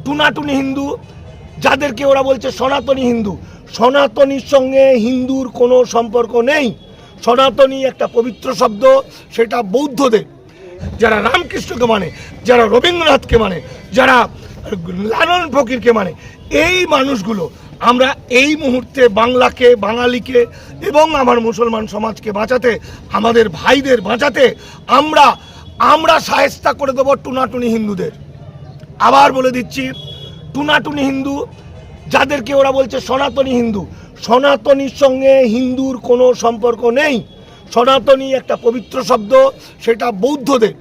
টুনাটুনি হিন্দু, যাদেরকে ওরা বলছে সনাতনী হিন্দু। সনাতনীর সঙ্গে হিন্দুর কোনো সম্পর্ক নেই। সনাতনী একটা পবিত্র শব্দ, সেটা বৌদ্ধদের, যারা রামকৃষ্ণকে মানে, যারা রবীন্দ্রনাথকে মানে, যারা লালন ফকিরকে মানে, এই মানুষগুলো আমরা এই মুহূর্তে বাংলাকে, বাঙালিকে এবং আমার মুসলমান সমাজকে বাঁচাতে, আমাদের ভাইদের বাঁচাতে আমরা শায়েস্তা করে দেবো টুনাটুনি হিন্দুদের। আবার বলে দিচ্ছি, টুনাটুনি হিন্দু, যাদেরকে ওরা বলছে সনাতনী হিন্দু। সনাতনীর সঙ্গে হিন্দুর কোনো সম্পর্ক নেই। সনাতনী একটা পবিত্র শব্দ, সেটা বৌদ্ধদের।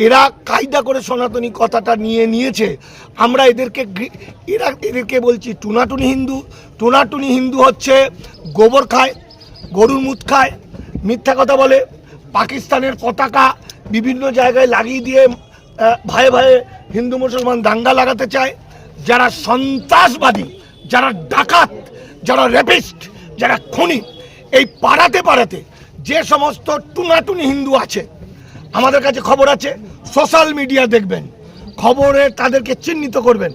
এরা কায়দা করে সনাতনী কথাটা নিয়েছে। আমরা এদেরকে বলছি টুনাটুনি হিন্দু। টুনাটুনি হিন্দু হচ্ছে গোবর খায়, গরুর মুত খায়, মিথ্যা কথা বলে, পাকিস্তানের পতাকা বিভিন্ন জায়গায় লাগিয়ে দিয়ে ভাইয়ে ভাইয়ে হিন্দু মুসলমান দাঙ্গা লাগাতে চায়, যারা সন্ত্রাসবাদী, যারা ডাকাত, যারা রেপিস্ট, যারা খুনি, এই পাড়াতে যে সমস্ত টুনাটুনি হিন্দু আছে, আমাদের কাছে খবর আছে, সোশ্যাল মিডিয়া দেখবেন, খবরে তাদেরকে চিহ্নিত করবেন।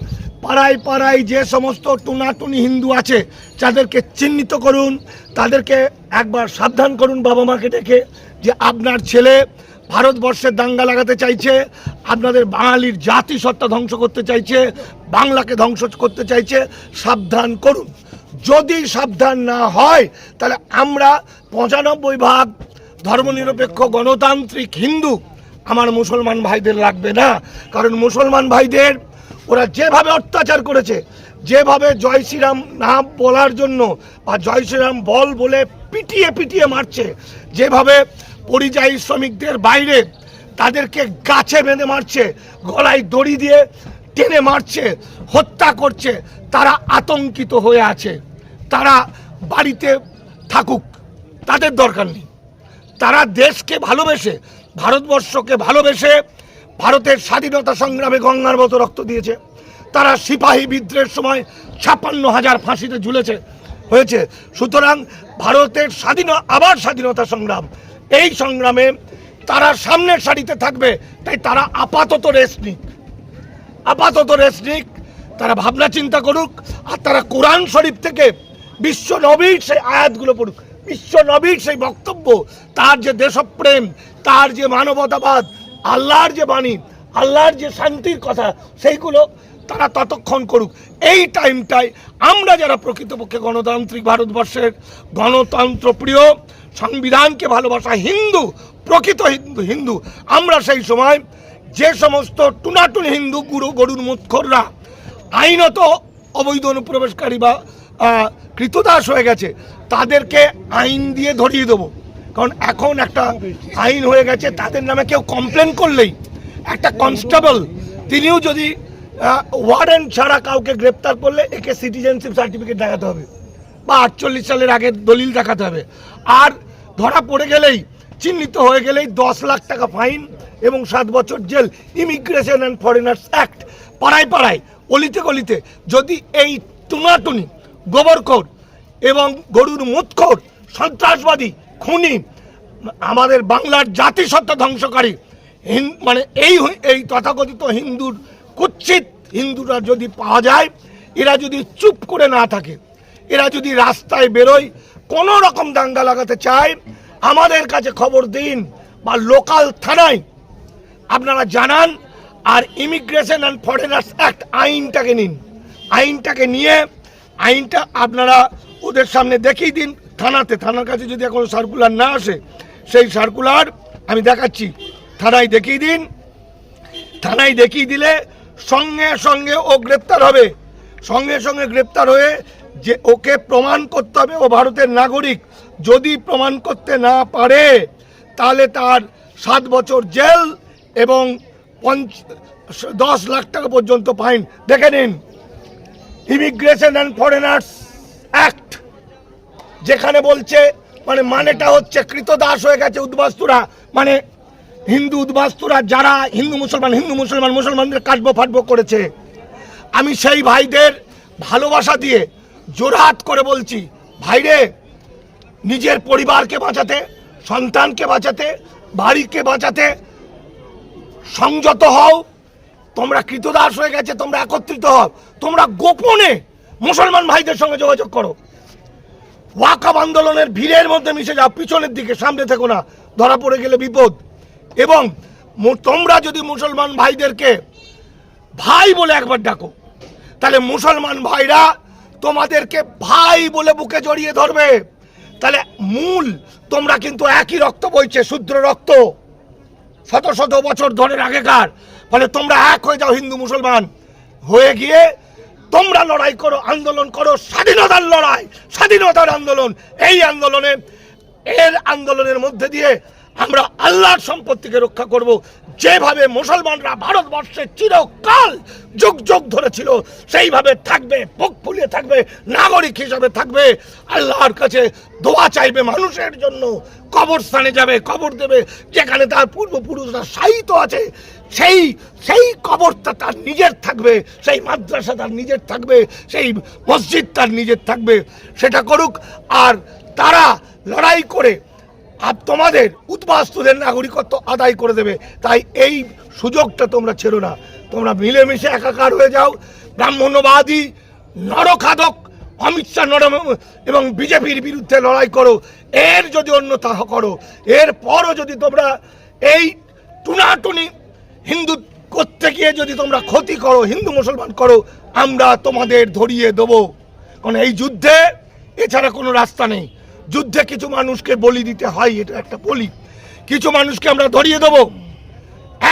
পাড়ায় যে সমস্ত টুনাটুনি হিন্দু আছে তাদেরকে চিহ্নিত করুন, তাদেরকে একবার সাবধান করুন বাবা মাকে ডেকে, যে আপনার ছেলে ভারতবর্ষের দাঙ্গা লাগাতে চাইছে, আপনাদের বাঙালির জাতিসত্তা ধ্বংস করতে চাইছে, বাংলাকে ধ্বংস করতে চাইছে, সাবধান করুন। যদি সাবধান না হয় তাহলে আমরা 95% ধর্মনিরপেক্ষ গণতান্ত্রিক হিন্দু আমার মুসলমান ভাইদের লাগবে না। কারণ মুসলমান ভাইদের ওরা যেভাবে অত্যাচার করেছে, যেভাবে জয় শ্রীরাম না বলার জন্য বা জয় শ্রীরাম বল বলে পিটিয়ে মারছে, যেভাবে পরিযায়ী শ্রমিকদের বাইরে তাদেরকে গাছে বেঁধে মারছে, গলায় দড়ি দিয়ে টেনে মারছে, হত্যা করছে, তারা আতঙ্কিত হয়ে আছে। তারা বাড়িতে থাকুক, তাদের দরকার নেই। তারা দেশকে ভালোবেসে, ভারতবর্ষকে ভালোবেসে ভারতের স্বাধীনতা সংগ্রামে গঙ্গার মতো রক্ত দিয়েছে। তারা সিপাহী বিদ্রোহের সময় 56,000 ফাঁসিতে হয়েছে। সুতরাং ভারতের স্বাধীনতা সংগ্রাম, এই সংগ্রামে তারা সামনের সারিতে থাকবে। তাই তারা আপাতত রেস্ট নিক, তারা ভাবনা চিন্তা করুক, আর তারা কোরআন শরীফ থেকে বিশ্ব নবীর সেই আয়াতগুলো পড়ুক, বিশ্ব নবীর সেই বক্তব্য, তার যে দেশপ্রেম, তার যে মানবতাবাদ, আল্লাহর যে বাণী, আল্লাহর যে শান্তির কথা, সেইগুলো তারা ততক্ষণ করুক। এই টাইমটায় আমরা যারা প্রকৃতপক্ষে গণতান্ত্রিক ভারতবর্ষের গণতন্ত্রপ্রিয়, সংবিধানকে ভালোবাসা হিন্দু, প্রকৃত হিন্দু, আমরা সেই সময় যে সমস্ত টুনাটুনি হিন্দু গরুর মুৎখোররা আইনত অবৈধ অনুপ্রবেশকারী বা কৃতদাস হয়ে গেছে, তাদেরকে আইন দিয়ে ধরিয়ে দেবো। কারণ এখন একটা আইন হয়ে গেছে, তাদের নামে কেউ কমপ্লেন করলেই একটা কনস্টেবল, তিনিও যদি ওয়ারেন্ট ছাড়া কাউকে গ্রেপ্তার করলে একে সিটিজেনশিপ সার্টিফিকেট দেখাতে হবে বা 48 সালের আগের দলিল দেখাতে হবে। আর ধরা পড়ে গেলেই, চিহ্নিত হয়ে গেলেই 10 লাখ টাকা ফাইন এবং 7 বছর জেল। Immigration and foreigners act. পাড়ায় অলিতে গলিতে যদি এই টুনাটুনি, গোবরখোর এবং গরুর মুৎখোর, সন্ত্রাসবাদী, খুনি, আমাদের বাংলার জাতিসত্তা ধ্বংসকারী মানে এই তথাকথিত হিন্দুর কুৎসিত হিন্দুরা যদি পাওয়া যায়, এরা যদি চুপ করে না থাকে, এরা যদি রাস্তায় বেরোয়, কোনো রকম দাঙ্গা লাগাতে চায়, আমাদের কাছে খবর দিন বা লোকাল থানায় আপনারা জানান। আর ইমিগ্রেশন অ্যান্ড ফরেনার্স অ্যাক্ট আইনটাকে নিন, আইনটাকে নিয়ে আইনটা আপনারা ওদের সামনে দেখিয়ে দিন। থানার কাছে যদি এখন সার্কুলার না আসে, সেই সার্কুলার আমি দেখাচ্ছি, থানায় দেখিয়ে দিন। থানায় দেখিয়ে দিলে সঙ্গে সঙ্গে ও গ্রেপ্তার হবে। সঙ্গে গ্রেপ্তার হয়ে যে ওকে প্রমাণ করতে হবে ও ভারতের নাগরিক। যদি প্রমাণ করতে না পারে তাহলে তার 7 বছর জেল এবং 10 লাখ টাকা পর্যন্ত ফাইন। দেখে নিন, ইমিগ্রেশন অ্যান্ড ফরেনার্স অ্যাক্ট যেখানে বলছে, মানেটা হচ্ছে কৃতদাস হয়ে গেছে উদ্বাস্তুরা, মানে হিন্দু উদ্বাস্তুরা, যারা হিন্দু মুসলমানদের কাটবো ফাটবো করেছে। আমি সেই ভাইদের ভালোবাসা দিয়ে জোরহাট করে বলছি, ভাইরে, নিজের পরিবারকে বাঁচাতে, সন্তানকে বাঁচাতে, বাড়িকে বাঁচাতে সংযত হও তোমরা কৃতদাস হয়ে গেছে, তোমরা একত্রিত হও, তোমরা গোপনে মুসলমান ভাইদের সঙ্গে যোগাযোগ করো, ওয়াকফ আন্দোলনের ভিড়ের মধ্যে মিশে যাও, পিছনের দিকে, সামনে থেকো না, ধরা পড়ে গেলে বিপদ। এবং তোমরা যদি মুসলমান ভাইদেরকে ভাই বলে একবার ডাকো, তাহলে মুসলমান ভাইরা তোমাদেরকে ভাই বলে বুকে জড়িয়ে ধরবে। তাহলে মূল তোমরা কিন্তু একই রক্ত বইছে, শুদ্র রক্ত, শত শত বছর ধরে আগেকার। ফলে তোমরা এক হয়ে যাও, হিন্দু মুসলমান হয়ে গিয়ে তোমরা লড়াই করো, আন্দোলন করো, স্বাধীনতার লড়াই, স্বাধীনতার আন্দোলন। এই আন্দোলনের মধ্যে দিয়ে আমরা আল্লাহর সম্পত্তিকে রক্ষা করব। যেভাবে মুসলমানরা ভারতবর্ষে চিরকাল যুগ যুগ ধরে ছিল, সেইভাবে থাকবে, বুক ফুলিয়ে থাকবে, নাগরিক হিসাবে থাকবে, আল্লাহর কাছে দোয়া চাইবে মানুষের জন্য, কবরস্থানে যাবে, কবর দেবে, যেখানে তার পূর্বপুরুষরা শায়িত আছে, সেই কবরটা তার নিজের থাকবে, সেই মাদ্রাসা তার নিজের থাকবে, সেই মসজিদ তার নিজের থাকবে, সেটা করুক। আর তারা লড়াই করে তোমাদের উদ্বাস্তুদের নাগরিকত্ব আদায় করে দেবে। তাই এই সুযোগটা তোমরা ছেড়ো না, তোমরা মিলেমিশে একাকার হয়ে যাও। ব্রাহ্মণ্যবাদী নরখাদক অমিত শাহ এবং বিজেপির বিরুদ্ধে লড়াই করো। এর যদি অন্যথা করো, এরপরও যদি তোমরা এই টুনাটুনি হিন্দু করতে গিয়ে যদি তোমরা ক্ষতি করো, হিন্দু মুসলমান করো, আমরা তোমাদের ধরিয়ে দেবো। কারণ এই যুদ্ধে এছাড়া কোনো রাস্তা নেই। যুদ্ধে কিছু মানুষকে বলি দিতে হয়, এটা একটা বলি, কিছু মানুষকে আমরা ধরিয়ে দেবো,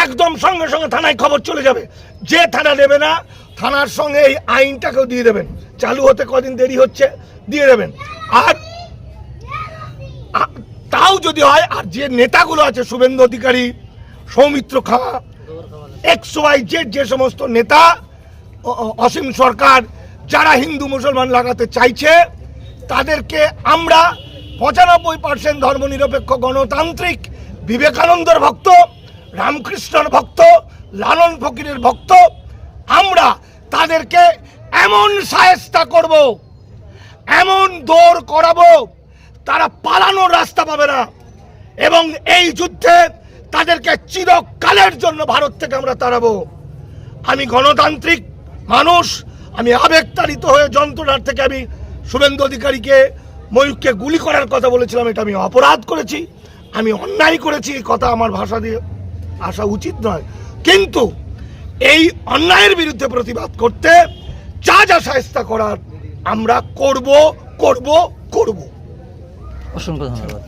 একদম সঙ্গে সঙ্গে থানায় খবর চলে যাবে। যে থানা নেবে না, থানার সঙ্গে এই আইনটাকেও দিয়ে দেবেন, চালু হতে কদিন দেরি হচ্ছে, দিয়ে দেবেন। আর তাও যদি হয়, আর যে নেতাগুলো আছে, শুভেন্দু অধিকারী, সৌমিত্র খাঁ, XYZ, যে সমস্ত নেতা, অসীম সরকার, যারা হিন্দু মুসলমান লাগাতে চাইছে, তাদেরকে আমরা 95% ধর্মনিরপেক্ষ, গণতান্ত্রিক, বিবেকানন্দের ভক্ত, রামকৃষ্ণর ভক্ত, লালন ফকিরের ভক্ত, আমরা তাদেরকে এমন শায়েস্তা করব, এমন দৌড় করাবো, তারা পালানোর রাস্তা পাবে না। এবং এই যুদ্ধে তাদেরকে চিরকালের জন্য ভারত থেকে আমরা তাড়াবো। আমি গণতান্ত্রিক মানুষ, আমি আবেগতাড়িত হয়ে যন্ত্রণার থেকে আমি শুভেন্দু অধিকারীকে, ময়ূরকে গুলি করার কথা বলেছিলাম, এটা আমি অপরাধ করেছি, আমি অন্যায় করেছি, এই কথা আমার ভাষা দিয়ে আসা উচিত নয়। কিন্তু এই অন্যায়ের বিরুদ্ধে প্রতিবাদ করতে যা যা শায়েস্তা করার আমরা করব। অসংখ্য ধন্যবাদ।